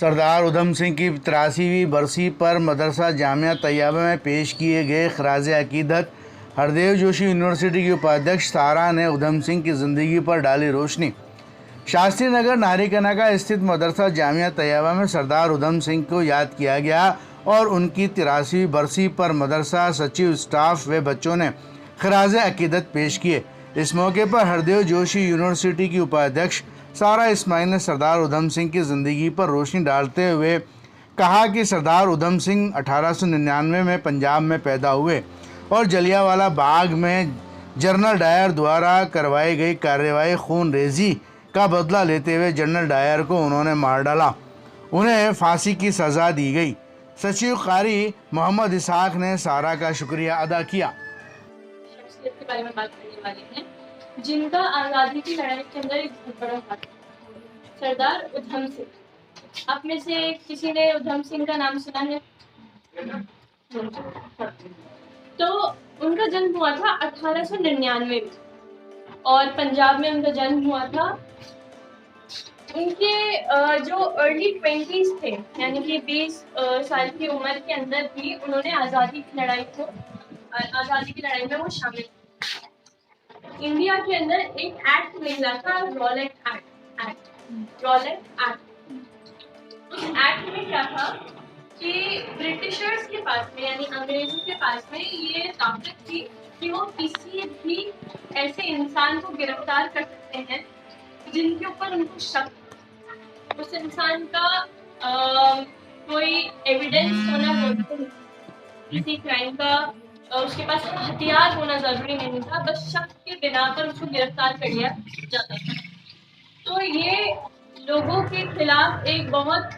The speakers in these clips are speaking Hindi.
सरदार उधम सिंह की 83वीं बरसी पर मदरसा जामिया तैयबा में पेश किए गए खराज अकीदत हरदेव जोशी यूनिवर्सिटी की उपाध्यक्ष सारा ने उधम सिंह की ज़िंदगी पर डाली रोशनी। शास्त्री नगर नारीकनाका स्थित मदरसा जामिया तैयबा में सरदार उधम सिंह को याद किया गया और उनकी 83वीं बरसी पर मदरसा सचिव, स्टाफ व बच्चों ने खराज अकीदत पेश किए। इस मौके पर हरदेव जोशी यूनिवर्सिटी की उपाध्यक्ष सारा इस्माइल ने सरदार उधम सिंह की ज़िंदगी पर रोशनी डालते हुए कहा कि सरदार उधम सिंह 1899 में पंजाब में पैदा हुए और जलियांवाला बाग में जनरल डायर द्वारा करवाई गई कार्रवाई खून रेजी का बदला लेते हुए जनरल डायर को उन्होंने मार डाला। उन्हें फांसी की सज़ा दी गई। सचिव कारी मोहम्मद इसहाक ने सारा का शुक्रिया अदा किया। शख्सियत के बारे में बात करने वाले हैं जिनका आज़ादी की लड़ाई के अंदर एक बहुत बड़ा हाथ है, सरदार उधम सिंह। आप में से किसी ने उधम सिंह का नाम सुना है? तो उनका जन्म हुआ था 1899 में और पंजाब में उनका जन्म हुआ था। उनके जो अर्ली 20s थे, यानी कि 20 साल की उम्र के अंदर भी उन्होंने आज़ादी की लड़ाई में वो शामिल। इंडिया के अंदर एक एक्ट निकला था, रॉलेट एक्ट। उस एक्ट में क्या था कि ब्रिटिशर्स के पास में, यानी अंग्रेजों के पास में ये ताकत थी कि वो किसी भी ऐसे इंसान को गिरफ्तार कर सकते हैं जिनके ऊपर उनको शक, उस इंसान का कोई एविडेंस होना जरूरी नहीं, किसी क्राइम का उसके पास हथियार होना जरूरी नहीं था, बस शक के बिना पर उसको गिरफ्तार कर लिया जाता था। तो ये लोगों के खिलाफ एक बहुत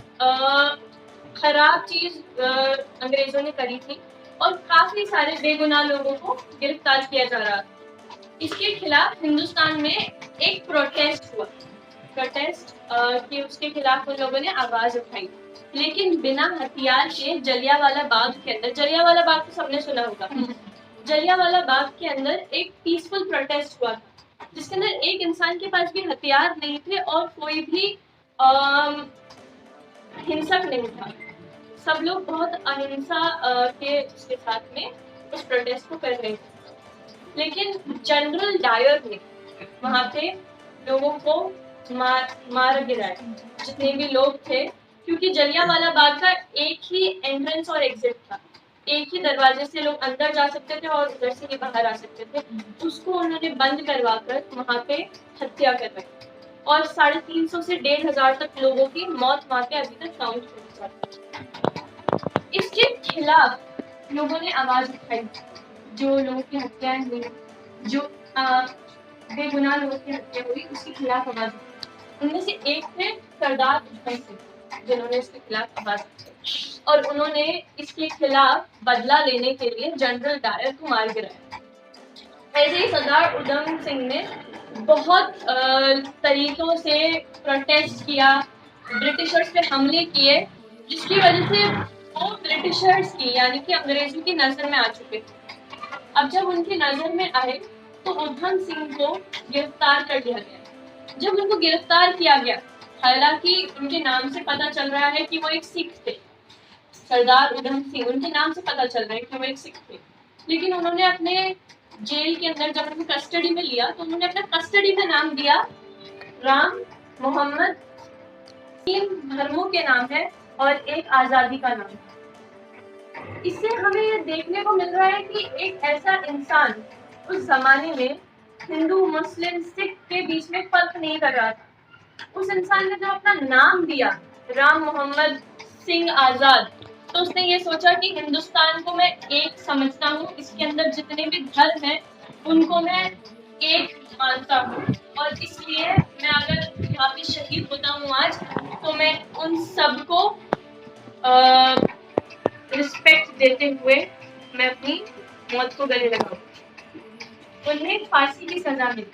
खराब चीज अंग्रेजों ने करी थी और काफी सारे बेगुनाह लोगों को गिरफ्तार किया जा रहा था। इसके खिलाफ हिंदुस्तान में एक प्रोटेस्ट हुआ, कि उसके खिलाफ उन लोगों ने आवाज उठाई, लेकिन बिना हथियार के जलियांवाला बाग के अंदर, जलियांवाला बाग तो सबने सुना होगा, जलियांवाला बाग के अंदर एक पीसफुल प्रोटेस्ट हुआ था जिसके अंदर एक इंसान के पास भी हथियार नहीं थे और कोई भी हिंसक नहीं था। सब लोग बहुत अहिंसा के उसके साथ में उस प्रोटेस्ट को कर रहे थे, लेकिन जनरल डायर ने वहां पे लोगों को मार गिराया, जितने भी लोग थे, क्योंकि जलियांवाला बाग का एक ही एंट्रेंस और एग्जिट था, एक ही दरवाजे से लोग अंदर जा सकते थे और उधर से ही बाहर आ सकते थे। उसको उन्होंने बंद करवाकर वहां पे हत्या करवाई और 350 से 1500 तक लोगों की मौत वहां पे अभी तक काउंट हो जाती। इसके खिलाफ लोगों ने आवाज उठाई, जो लोगों की हत्याएं हुई, जो बेगुनाह लोगों की हत्या हुई, उसके खिलाफ आवाज उठाई। उनमें से एक थे सरदार उधम सिंह, जिन्होंने इसके खिलाफ आवाज उठाई और उन्होंने इसके खिलाफ बदला लेने के लिए जनरल डायर को मार गिराया। ऐसे ही सरदार उधम सिंह ने बहुत तरीकों से प्रोटेस्ट किया, ब्रिटिशर्स पे हमले किए, जिसकी वजह से वो ब्रिटिशर्स की, यानी कि अंग्रेजों की नजर में आ चुके थे। अब जब उनकी नजर में आए तो उधम सिंह को गिरफ्तार कर लिया गया। जब उनको गिरफ्तार किया गया, हालांकि उनके नाम से पता चल रहा है कि वो एक सिख थे, सरदार उधम सिंह, उनके नाम से पता चल रहा है कि वो एक सिख थे, लेकिन उन्होंने अपने जेल के अंदर जब उनको कस्टडी में लिया तो उन्होंने अपना कस्टडी में नाम दिया राम मोहम्मद। 3 धर्मों के नाम है और एक आजादी का नाम। इससे हमें ये देखने को मिल रहा है कि एक ऐसा इंसान उस जमाने में हिंदू, मुस्लिम, सिख के बीच में फर्क नहीं कर रहा था। उस इंसान ने जो अपना नाम दिया राम मोहम्मद सिंह आजाद, तो उसने ये सोचा कि हिंदुस्तान को मैं एक समझता हूँ, इसके अंदर जितने भी धर्म हैं उनको मैं एक मानता हूँ, और इसलिए मैं अगर यहाँ पे शहीद होता हूँ आज, तो मैं उन सबको रिस्पेक्ट देते हुए मैं अपनी मौत को गले लगाऊँ। उन्हें फांसी की सजा मिली।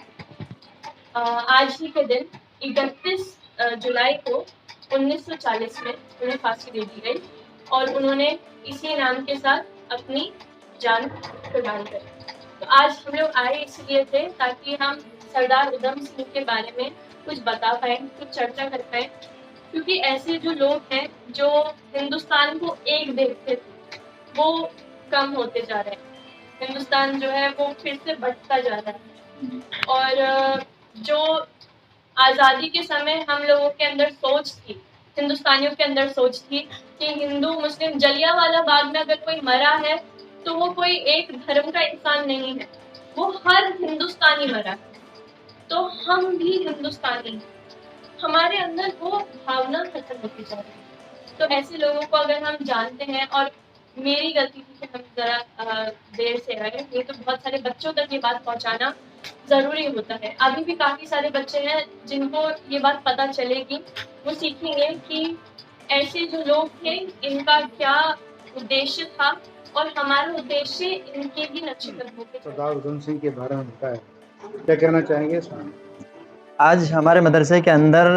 आज ही के दिन 31 जुलाई को 1940 में उन्हें फांसी दे दी गई और उन्होंने इसी नाम के साथ अपनी जान कुर्बान करी। तो आज हम लोग आए इसलिए थे ताकि हम सरदार उधम सिंह के बारे में कुछ बता पाए, कुछ चर्चा कर पाए। क्योंकि ऐसे जो लोग हैं जो हिंदुस्तान को एक देखते थे वो कम होते जा रहे हैं। हिंदुस्तान जो है वो फिर से बढ़ता जा रहा है। और जो आज़ादी के समय हम लोगों के अंदर सोच थी, हिंदुस्तानियों के अंदर सोच थी कि हिंदू मुस्लिम, जलियांवाला बाग में अगर कोई मरा है तो वो कोई एक धर्म का इंसान नहीं है, वो हर हिंदुस्तानी मरा है। तो हम भी हिंदुस्तानी हैं, हमारे अंदर वो भावना खत्म होती जा रही है। तो ऐसे लोगों को अगर हम जानते हैं, और मेरी गलती थी कि हम जरा देर से आए, नहीं तो बहुत सारे बच्चों तक ये बात पहुंचाना जरूरी होता है। अभी भी काफी सारे बच्चे हैं जिनको ये बात पता चलेगी, वो सीखेंगे कि ऐसे जो लोग थे इनका क्या उद्देश्य था और हमारा उद्देश्य इनके भी नक्शे कदमों पे सरदार उधम सिंह के बारे में बताया, क्या कहना चाहेंगे इसमें? आज हमारे मदरसे के अंदर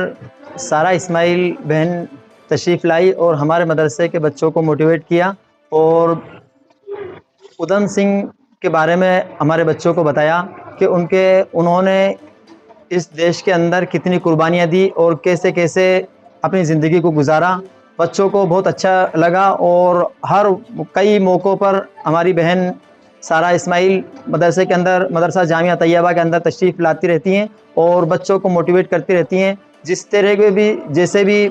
सारा इस्माइल बहन तशरीफ़ लाई और हमारे मदरसे के बच्चों को मोटिवेट किया और उधम सिंह के बारे में हमारे बच्चों को बताया कि उन्होंने इस देश के अंदर कितनी कुर्बानियाँ दी और कैसे कैसे अपनी ज़िंदगी को गुजारा। बच्चों को बहुत अच्छा लगा और हर कई मौक़ों पर हमारी बहन सारा इस्माइल मदरसे के अंदर, मदरसा जामिया तैयबा के अंदर तशरीफ़ लाती रहती हैं और बच्चों को मोटिवेट करती रहती हैं। जिस तरह के भी, जैसे भी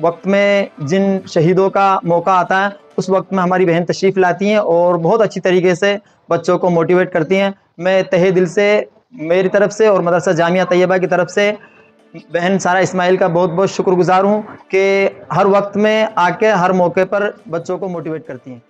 वक्त में जिन शहीदों का मौका आता है उस वक्त में हमारी बहन तशरीफ़ लाती हैं और बहुत अच्छी तरीके से बच्चों को मोटिवेट करती हैं। मैं तहे दिल से, मेरी तरफ से और मदरसा जामिया तैयबा की तरफ से बहन सारा इस्माइल का बहुत बहुत शुक्रगुजार हूँ कि हर वक्त में आके हर मौके पर बच्चों को मोटिवेट करती हैं।